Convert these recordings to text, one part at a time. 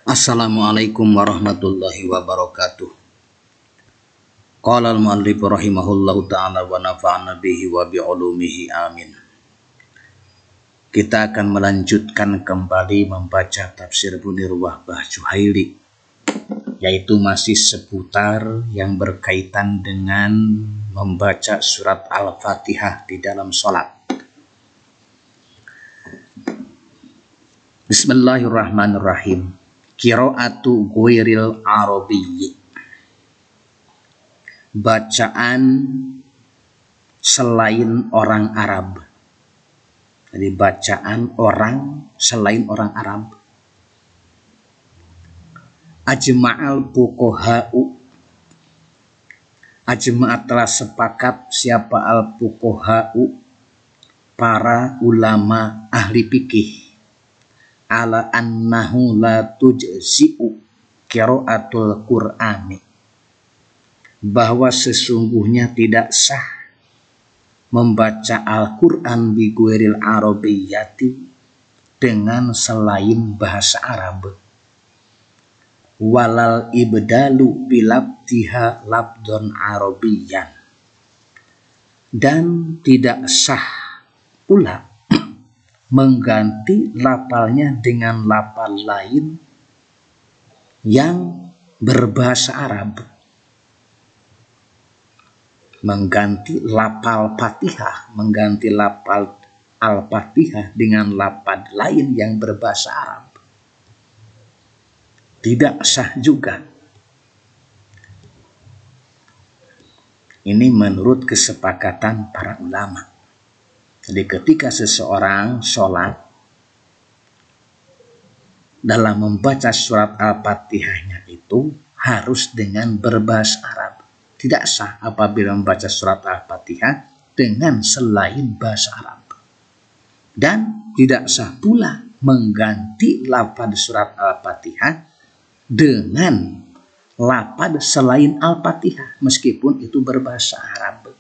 Assalamualaikum warahmatullahi wabarakatuh. Qala al-muallif rahimahullahu ta'ala wa nafa'ana bihi wa bi'ulumihi amin. Kita akan melanjutkan kembali membaca tafsir Munir Wahbah Juhaili, yaitu masih seputar yang berkaitan dengan membaca surat Al-Fatihah di dalam sholat. Bismillahirrahmanirrahim. Qiraatu ghairil arabiyyi, bacaan selain orang Arab. Jadi bacaan orang selain orang Arab. Ajma'al fuqaha'u, ajma' telah sepakat siapa al fuqaha'u, para ulama ahli fikih, ala annahu la tujzi'u qiraatul Qur'ani, bahwa sesungguhnya tidak sah membaca Al-Quran bi ghairil arabiyyati, dengan selain bahasa Arab. Walal ibdalu bilabtiha labdon arabiyyan, dan tidak sah pula mengganti lafalnya dengan lafal lain yang berbahasa Arab. Mengganti lafal Fatihah, mengganti lafal Al-Fatihah dengan lafal lain yang berbahasa Arab, tidak sah juga. Ini menurut kesepakatan para ulama. Jadi ketika seseorang sholat, dalam membaca surat Al-Fatihahnya itu harus dengan berbahasa Arab. Tidak sah apabila membaca surat Al-Fatihah dengan selain bahasa Arab. Dan tidak sah pula mengganti lafaz surat Al-Fatihah dengan lafaz selain Al-Fatihah meskipun itu berbahasa Arab.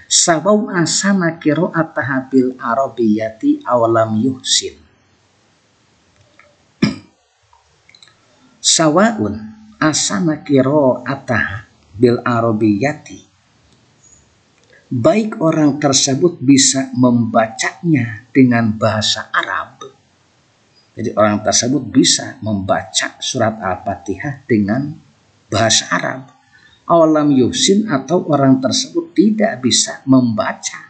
Sawaun asana qira'ataha bil arabiyyati aw lam yuhsin. Sawaun asana qira'ataha bil arabiyyati, baik orang tersebut bisa membacanya dengan bahasa Arab. Jadi orang tersebut bisa membaca surat Al-Fatihah dengan bahasa Arab. Awalam yuhsin, atau orang tersebut tidak bisa membaca,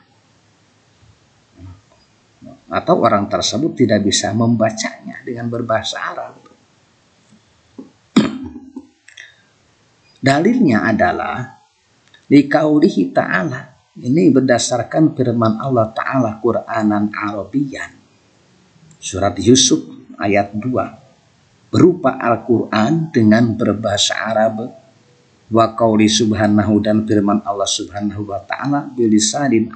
atau orang tersebut tidak bisa membacanya dengan berbahasa Arab. Dalilnya adalah di qaulihi ta'ala, ini berdasarkan firman Allah Ta'ala Qur'anan Arabiyyan, surat Yusuf ayat 2, berupa Al-Quran dengan berbahasa Arab. Wa qauli subhanahu, dan firman Allah Subhanahu wa ta'ala, bilisanin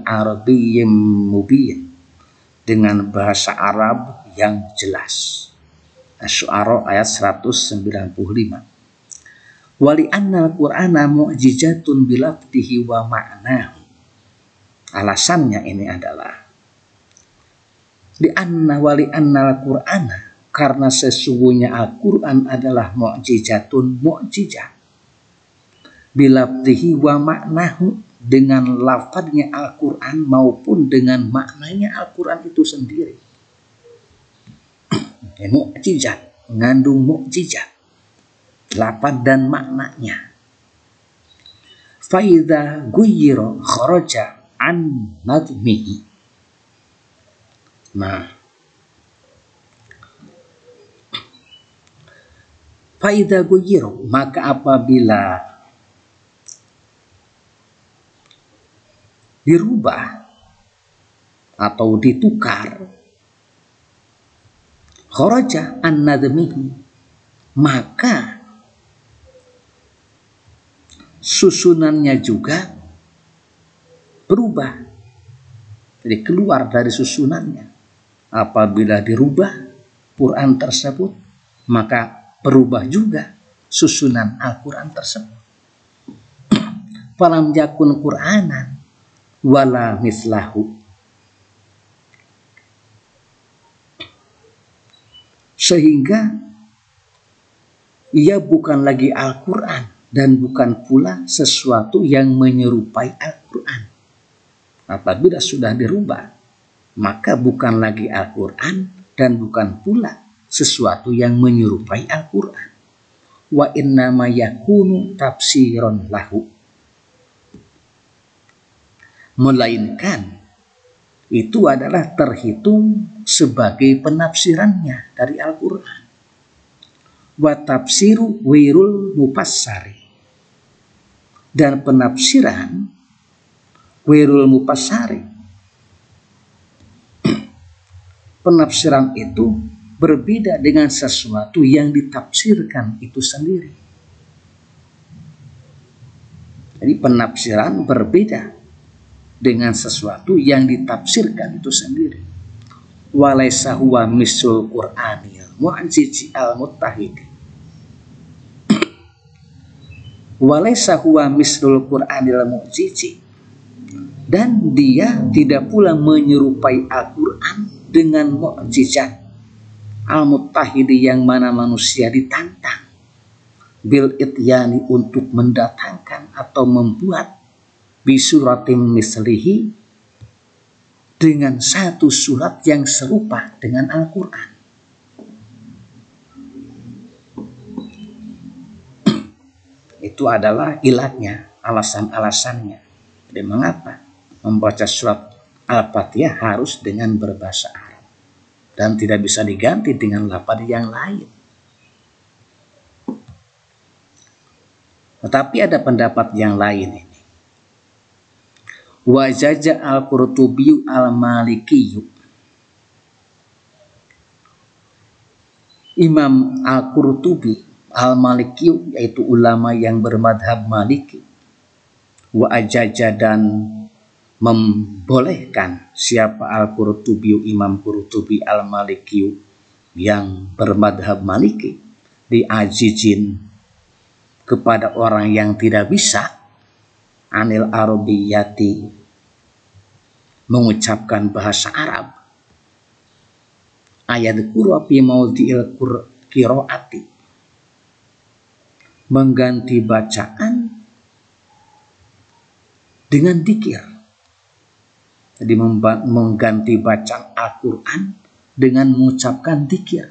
arabiyyin mubin, dengan bahasa Arab yang jelas. Asy-Syu'ara ayat 195. Wali annal Qur'ana mu'jizatun bilafdihi wa ma'nahu. Alasannya ini adalah wali annal Qur'ana, karena sesungguhnya Al-Quran adalah mu'jizatun, mu'jizat, bilafdihi wa ma'nahu, dengan lafadznya Al-Quran maupun dengan maknanya Al-Quran itu sendiri. Mu'jizat, mengandung mu'jizat, lafadz dan maknanya. Faidha guyiro kharaja an nadmihi. Faidha guyiro, maka apabila dirubah atau ditukar, kharaja an nadmihi, maka susunannya juga berubah. Jadi keluar dari susunannya. Apabila dirubah Quran tersebut, maka berubah juga susunan Al-Quran tersebut. Falam yakun Qur'anan wala mislahu. Sehingga ia bukan lagi Al-Quran dan bukan pula sesuatu yang menyerupai Al-Quran. Apabila sudah dirubah, maka bukan lagi Al-Quran dan bukan pula sesuatu yang menyerupai Al-Quran. Wa innama yakunu tafsiron lahu, melainkan itu adalah terhitung sebagai penafsirannya dari Al-Quran. Wa tafsiru wirul mufassari, dan penafsiran wirul mufassari, penafsiran itu berbeda dengan sesuatu yang ditafsirkan itu sendiri. Jadi penafsiran berbeda dengan sesuatu yang ditafsirkan itu sendiri. Walaysa huwa misul Qur'anil mu'ajiji al-muttahidi. Walaysa huwa misul Qur'anil mu'ajiji, dan dia tidak pula menyerupai Al-Quran dengan mu'jizat al-muttahidi, yang mana manusia ditantang bil ityani, untuk mendatangkan atau membuat bisuratim mislihi, dengan satu surat yang serupa dengan Al-Quran. Itu adalah ilatnya, alasan-alasannya. Jadi mengapa membaca surat Al-Fatihah harus dengan berbahasa Arab dan tidak bisa diganti dengan lafaz yang lain. Tetapi ada pendapat yang lain ini. Wajaja al-Qurtubi al-Maliki, Imam al-Qurtubi al-Maliki, yaitu ulama yang bermadhab Maliki, wa ajaja, dan membolehkan siapa al-Qurtubi, Imam Qurtubi al-Maliki yang bermadhab Maliki, diajizin kepada orang yang tidak bisa anil arabiyati, mengucapkan bahasa Arab, ayat qura fi maudhi'il qiraati, mengganti bacaan dengan dzikir. Jadi mengganti bacaan Al-Quran dengan mengucapkan dzikir.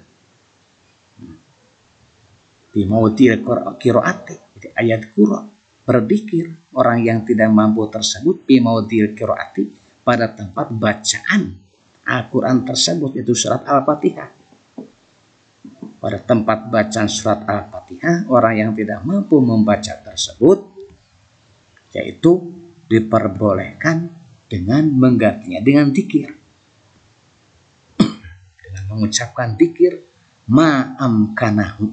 Fi maudhi'il qiraati, jadi ayat qura, berzikir orang yang tidak mampu tersebut, fi maudhi'il qiraati, pada tempat bacaan Al-Quran tersebut, itu surat Al-Fatihah. Pada tempat bacaan surat Al-Fatihah, orang yang tidak mampu membaca tersebut, yaitu diperbolehkan dengan menggantinya dengan dzikir, dengan mengucapkan dzikir ma'amkanahu,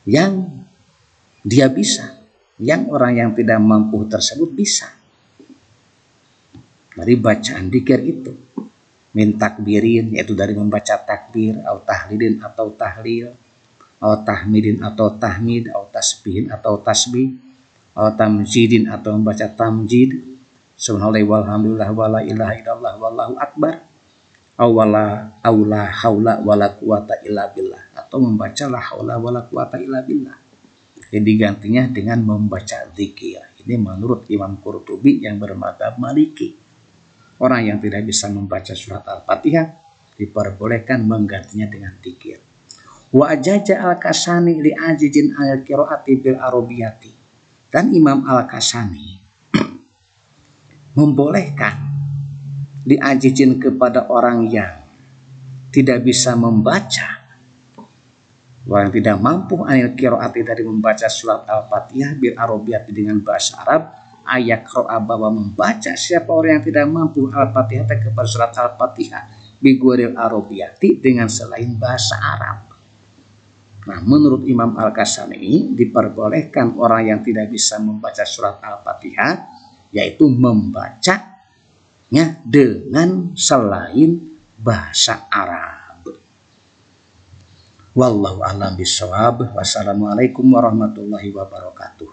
yang dia bisa, yang orang yang tidak mampu tersebut bisa. Dari bacaan dzikir itu, min takbirin, yaitu dari membaca takbir, atau tahlilin atau tahlil, atau tahmidin atau tahmid, atau tasbihin atau tasbih, atau tamjidin atau membaca tamjid, subhanallah walhamdulillah wala ilaha illallah wallahu akbar, awala aula haula wala quwata illa billah, atau membaca la haula wala quwata illa billah. Jadi digantinya dengan membaca dzikir. Ini menurut Imam Qurtubi yang bermadzhab Maliki. Orang yang tidak bisa membaca surat Al-Fatihah diperbolehkan menggantinya dengan dzikir. Wa ajaja al-Kasani li ajijin al-qiraati bil arabiyati, dan Imam Al-Kasani membolehkan diajizin kepada orang yang tidak bisa membaca, orang yang tidak mampu anil qiraati, dari membaca surat Al-Fatihah bil arabiyati, dengan bahasa Arab, ayat qira'a, bahwa membaca siapa orang yang tidak mampu Al-Fatihah kepada surat Al-Fatihah bi ghairil arabiyati, dengan selain bahasa Arab. Nah, menurut Imam Al-Kasani diperbolehkan orang yang tidak bisa membaca surat Al-Fatihah, yaitu membacanya dengan selain bahasa Arab. Wallahu a'lam bishawab. Wassalamualaikum warahmatullahi wabarakatuh.